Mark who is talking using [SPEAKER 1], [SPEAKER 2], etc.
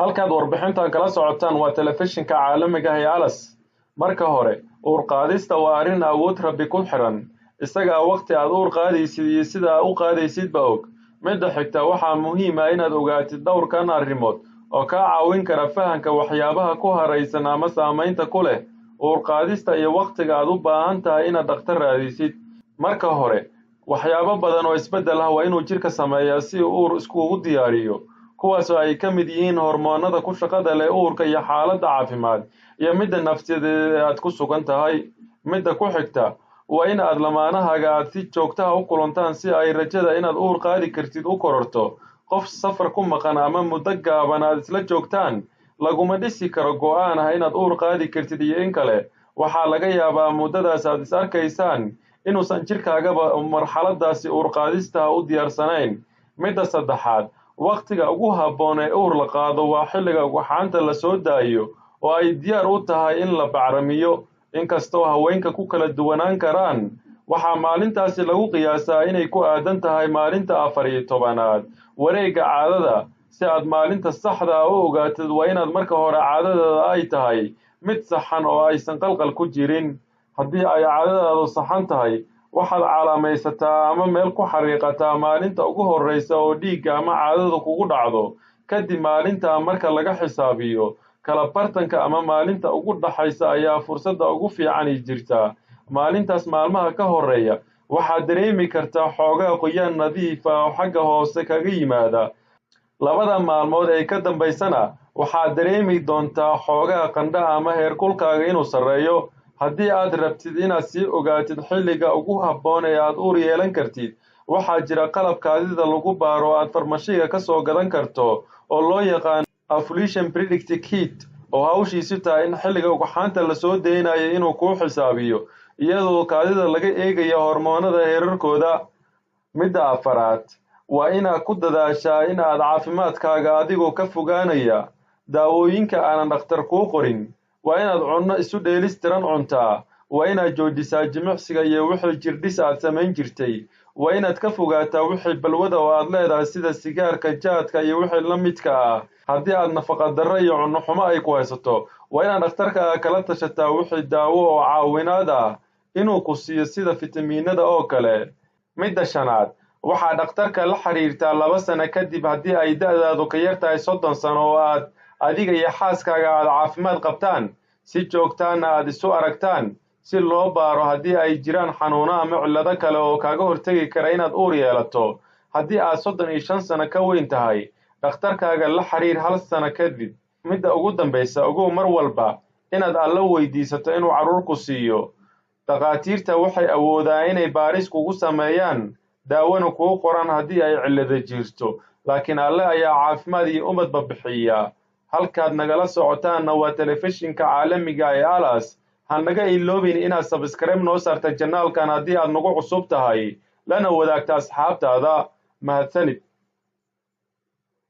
[SPEAKER 1] halkaad warbixintan kala socotaan waa telefishinka caalamiga ah ee alas. marka hore uur qaadista waa arrin awood rabbi ku xiran, isagaa waqti aad uur qaadaysid iyo sida aad u qaadaysidba og. midda xigta waxaa muhiim ah inaad ogaatid dhowrkan arrimood oo kaa caawin kara fahanka waxyaabaha ku haraysan ama saamaynta ku leh uur qaadista iyo waqtiga aad u baahan tahay inaad dhakhtar raadisid. marka hore waxyaabo badan oo isbeddel ah waa inuu jidhka sameeyaa si uu uur iskugu diyaariyo, kuwaasoo ay ka mid yihiin hormoonnada ku shaqada leh uurka iyo xaaladda caafimaad iyo midda nafsiyadeed ee aad ku sugan tahay. midda ku xigta waa in aad lamaanahaaga aad si joogtaha u kulantaan si ay rajada inaad uur qaadi kartid u kororto. qof safar ku maqan ama muddo gaaban aad isla joogtaan laguma dhisi karo go'aan ah inaad uur qaadi kartid iyo in kale. waxaa laga yaabaa muddadaas aad is arkaysaan inuusan jidhkaagaba marxaladaasi uur qaadistaha u diyaarsanayn. midda saddexaad, waqtiga ugu habboon ee uur la qaado waa xilliga ugxaanta la soo daayo oo ay diyaar u tahay in la bacrimiyo. inkastoo haweenka ku kala duwanaan karaan, waxaa maalintaasi lagu qiyaasaa inay ku aadan tahay maalinta 14aad wareegga caadada. si aad maalinta saxda ah u ogaatid waa inaad marka hore caadadeeda ay tahay mid saxan oo aysan qalqal ku jirin. haddii ay caadadaadu saxan tahay, waxaad calaamaysataa ama meel ku xariiqataa maalinta ugu horraysa oo dhiigga ama caadadu kugu dhacdo. kadib maalintaa marka laga xisaabiyo kala bartanka ama maalinta ugu dhaxaysa ayaa fursadda ugu fiicani jirtaa. maalintaas maalmaha ka horreeya waxaad dareemi kartaa xoogaa qoyaan nadiif ah oo xagga hoose kaga yimaada. labada maalmood ee ka dambaysana waxaad dareemi doontaa xoogaa qandha ama heerkulkaaga inuu sarreeyo. haddii aad rabtid inaad sii ogaatid xilliga ugu habboon ee aad uur yeelan kartid, waxaa jira qalab kaadida lagu baaro oo aad farmashiga ka soo gadan karto oo loo yaqaan ovulation predictor kit, oo hawshiisu tahay in xilliga ugxaanta la soo daynayo inuu kuu xisaabiyo iyadoo kaadida laga eegayo hormoonnada heerarkooda. midda afaraad waa inaad ku dadaashaa in aad caafimaadkaaga adigoo ka fogaanaya daawooyinka aanan dhakhtar kuu qorin. waa inaad cunno isu dheelistiran cuntaa. waa inaad joojisaa jimicsiga iyo wixii jirdhis aad samayn jirtay. waa inaad ka fogaataa wixii balwada oo aad leedahay sida sigaarka, jaadka iyo wixii la midka ah. haddii aad nafaqadarro iyo cunno xumo ay ku haysato, waa inaad dhakhtarkaaga kala tashataa wixii daawo oo caawinaad ah inuu ku siiyo sida fitamiinada oo kale. midda shanaad, waxaa dhakhtarka la xiriirtaa 2 sano kadib haddii ay da'daadu ka yar tahay 30 sano oo aad adiga iyo xaaskaaga aad caafimaad qabtaan, si joogtaana aad isu aragtaan si loo baaro haddii ay jiraan xanuuno ama cillado kale oo kaaga hortegi kara inaad uur yeelato. haddii aad 35 sano ka weyn tahay, dhakhtarkaaga la xiriir 1 sano kadib. midda ugu dambaysa, ogow mar walba inaad alla weydiisato inuu carruur ku siiyo. dhakhaatiirta waxay awoodaan inay baaris kugu sameeyaan, daawona kuu qoran haddii ay cillado jirto, laakiin alle ayaa caafimaad iyo umadba bixiya. halkaad nagala socotaanna waa telefishinka caalamiga ee alas. ha naga iloobin inaad sabskaraib noo saarta janaalkan haddii aad nagu cusub tahay, lana wadaagta asxaabtaada. mahadsanid.